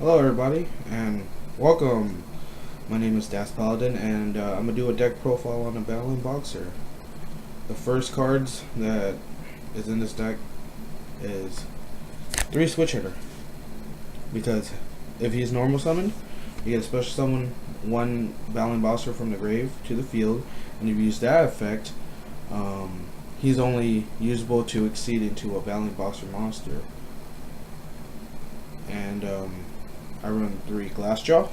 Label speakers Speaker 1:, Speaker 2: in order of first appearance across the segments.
Speaker 1: Hello everybody, and welcome. My name is Das Paladin, and I'm going to do a deck profile on the Battlin Boxer. The first cards that is in this deck is 3 Switch Hitter, because if he's normal summoned, you get a special summon 1 Battlin Boxer from the grave to the field, and if you use that effect, he's only usable to exceed into a Battlin Boxer monster. And I run 3 Glassjaw,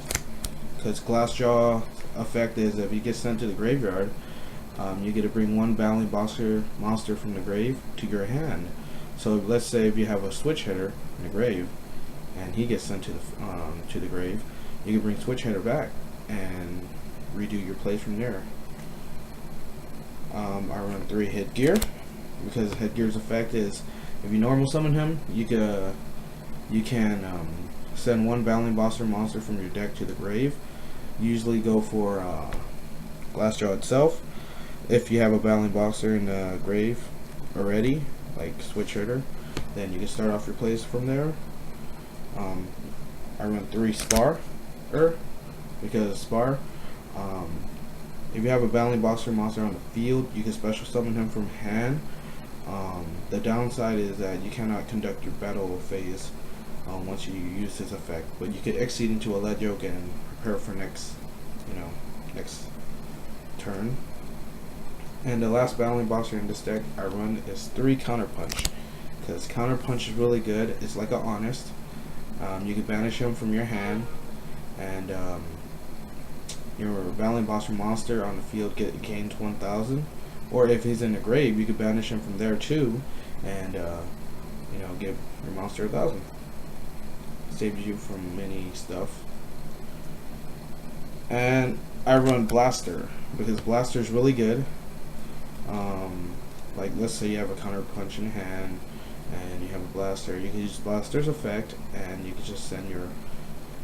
Speaker 1: because Glassjaw effect is if you get sent to the graveyard, you get to bring 1 Battlin Boxer monster from the grave to your hand. So let's say if you have a Switch Hitter in the grave, and he gets sent to the grave, you can bring Switch Hitter back and redo your plays from there. I run 3 Headgear, because Headgear's effect is if you normal summon him, you can send 1 Battlin Boxer monster from your deck to the grave. Usually go for Glassjaw itself. If you have a Battlin Boxer in the grave already, like Switch Hitter, then you can start off your plays from there. I run 3 Spar, because Spar, if you have a Battlin Boxer monster on the field, you can special summon him from hand. The downside is that you cannot conduct your battle phase once you use his effect, but you could exceed into a lead yoke and prepare for next turn. And the last Battlin Boxer in this deck I run is 3 Counterpunch, because Counterpunch is really good. It's like an Honest. You can banish him from your hand, and your Battlin Boxer monster on the field gains 1,000. Or if he's in the grave, you could banish him from there too, and give your monster 1,000. Saves you from many stuff. And I run Blaster, because Blaster is really good. Like let's say you have a Counter Punch in hand and you have a Blaster, you can use Blaster's effect and you can just send your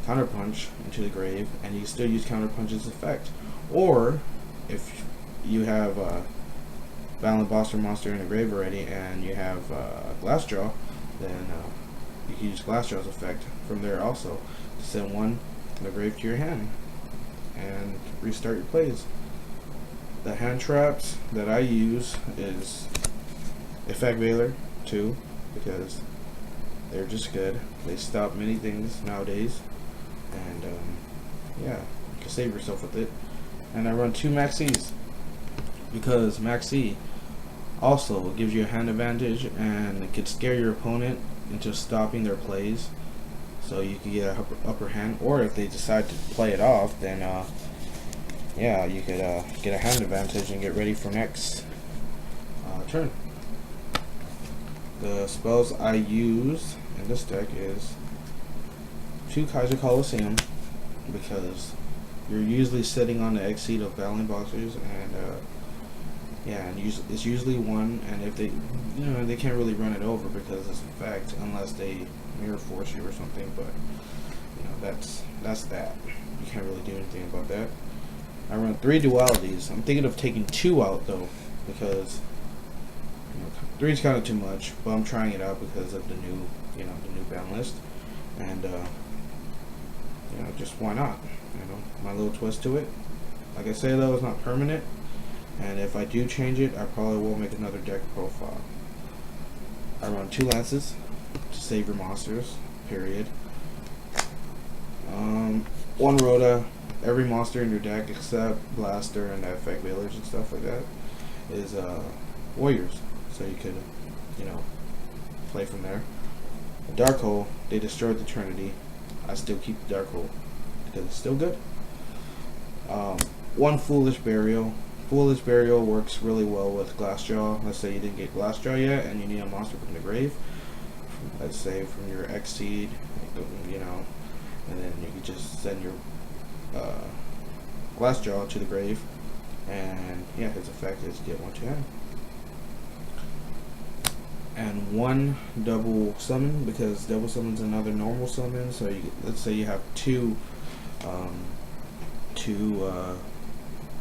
Speaker 1: Counter Punch into the grave, and you can still use Counter Punch's effect. Or if you have a Battlin Boxer monster in the grave already and you have Glassjaw, then you can use Glassjaw's effect from there also to send 1 in the grave to your hand and restart your plays. The hand traps that I use is Effect Veiler 2, because they're just good. They stop many things nowadays, and yeah, you can save yourself with it. And I run 2 Maxis, because Maxi also gives you a hand advantage and it could scare your opponent into stopping their plays, so you can get an upper hand. Or if they decide to play it off, then yeah, you could get a hand advantage and get ready for next turn. The spells I use in this deck is 2 Kaiser Coliseum, because you're usually sitting on the exceed of Battlin Boxers, and yeah, and it's usually 1, and if they, they can't really run it over because it's a fact, unless they mirror force you or something. But that's that. You can't really do anything about that. I run 3 Dualities. I'm thinking of taking 2 out though, because 3 is kind of too much, but I'm trying it out because of the new, the new ban list, and just why not? My little twist to it. Like I say though, it's not permanent. And if I do change it, I probably will make another deck profile. I run 2 Lances to save your monsters, period. 1 Rhoda. Every monster in your deck except Blaster and Effect Veilers and stuff like that is Warriors. So you could, play from there. The Dark Hole, they destroyed the Trinity. I still keep the Dark Hole because it's still good. 1 Foolish Burial. Foolish Burial works really well with Glassjaw. Let's say you didn't get Glassjaw yet and you need a monster from the grave. Let's say from your Exceed, and then you can just send your Glassjaw to the grave, and yeah, his effect is get 1 to hand. And 1 Double Summon, because Double Summon's another normal summon. So let's say you have 2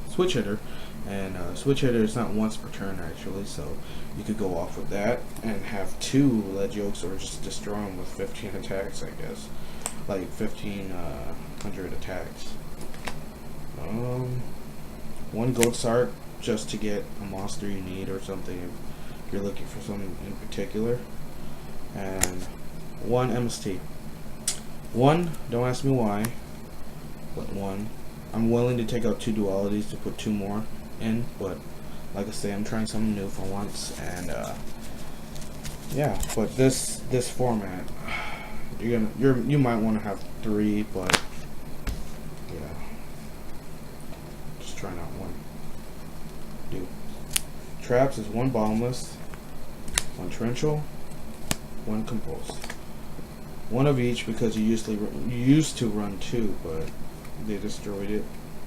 Speaker 1: Switch Hitter, and Switch Hitter is not once per turn actually, so you could go off with that and have 2 lead yokes, or just destroy them with 15 attacks, I guess. like 1500 attacks. One gold sark just to get a monster you need or something if you're looking for something in particular, and one MST. One, don't ask me why, but one. I'm willing to take out 2 dualities to put 2 more in, but like I say, I'm trying something new for once, and yeah. But this format, you might want to have 3, but yeah, just trying out one. Do traps is 1 bottomless, 1 torrential, 1 compulse. 1 of each because you used to run 2, but they destroyed it.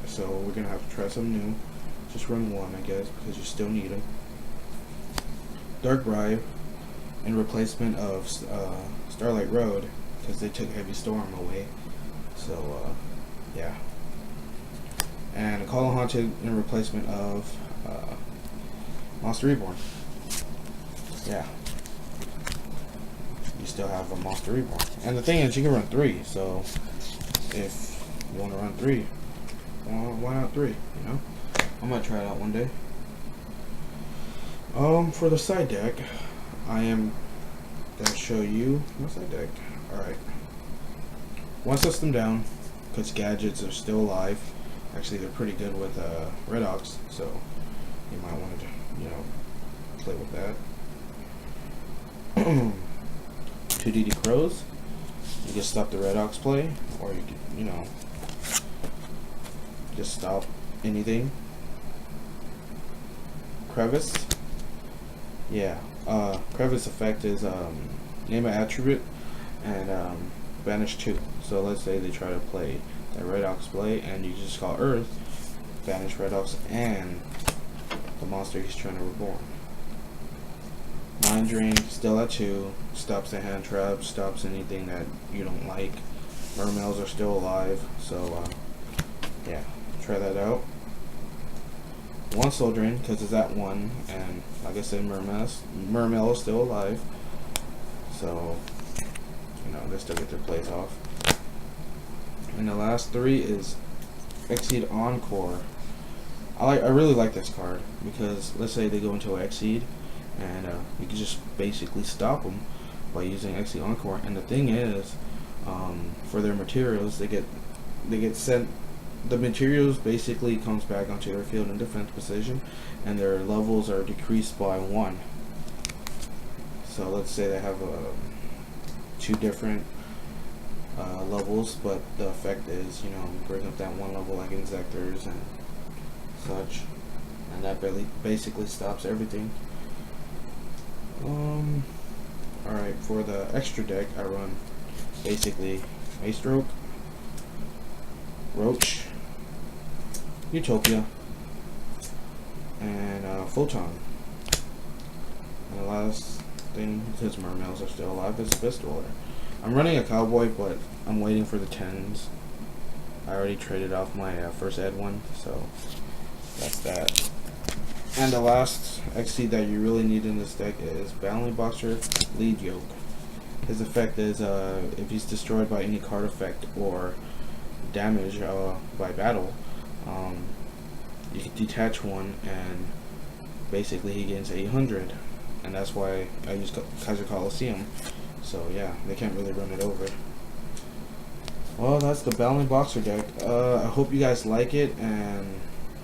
Speaker 1: So we're gonna have to try something new. Just run 1, I guess, because you still need them. Dark Bribe in replacement of Starlight Road because they took Heavy Storm away. So yeah. And a Call of Haunted in replacement of Monster Reborn. Yeah. You still have a Monster Reborn. And the thing is, you can run 3, so if you want to run 3, why not 3, you know? I'm gonna try it out one day. For the side deck, I am gonna show you my side deck. Alright. 1 system down, because gadgets are still alive. Actually, they're pretty good with Red Ox, so you might want to, you know, play with that. 2 DD Crows. You can stop the Red Ox play, or you can, you know, just stop anything. Crevice. Yeah. Crevice effect is name an attribute and banish 2. So let's say they try to play that Red Ox play, and you just call Earth, banish Red Ox and the monster he's trying to reborn. Mind Drain, still at 2, stops the hand trap, stops anything that you don't like. Mermails are still alive, so yeah, try that out. 1 Soul Drain, because it's at 1, and like I said, Mermail is still alive, so you know, they still get their plays off. And the last 3 is Exceed Encore. I really like this card because let's say they go into an Exceed, and you can just basically stop them by using Exceed Encore. And the thing is, for their materials, they get sent. The materials basically comes back onto their field in defense position, and their levels are decreased by 1. So let's say they have 2 different levels, but the effect is, you know, bring up that 1 level like Insectors and such, and that basically stops everything. Alright, for the extra deck, I run basically Maestroke, Roach, Utopia, and Photon. And the last thing, because Mermails are still alive, is Fist Roller. I'm running a Cowboy, but I'm waiting for the 10s. I already traded off my first ed one, so that's that. And the last XC that you really need in this deck is Battlin Boxer, Lead Yoke. His effect is if he's destroyed by any card effect or damage by battle, you can detach 1 and basically he gains 800, and that's why I use Kaiser Coliseum. So yeah, they can't really run it over. Well, that's the Battlin Boxer deck. I hope you guys like it, and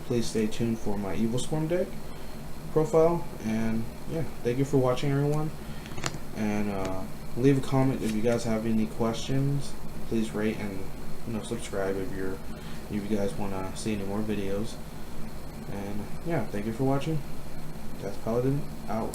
Speaker 1: please stay tuned for my Evil Swarm deck profile. And yeah, thank you for watching, everyone. And leave a comment if you guys have any questions. Please rate and, you know, subscribe if you guys want to see any more videos. And yeah, thank you for watching. That's Paladin out.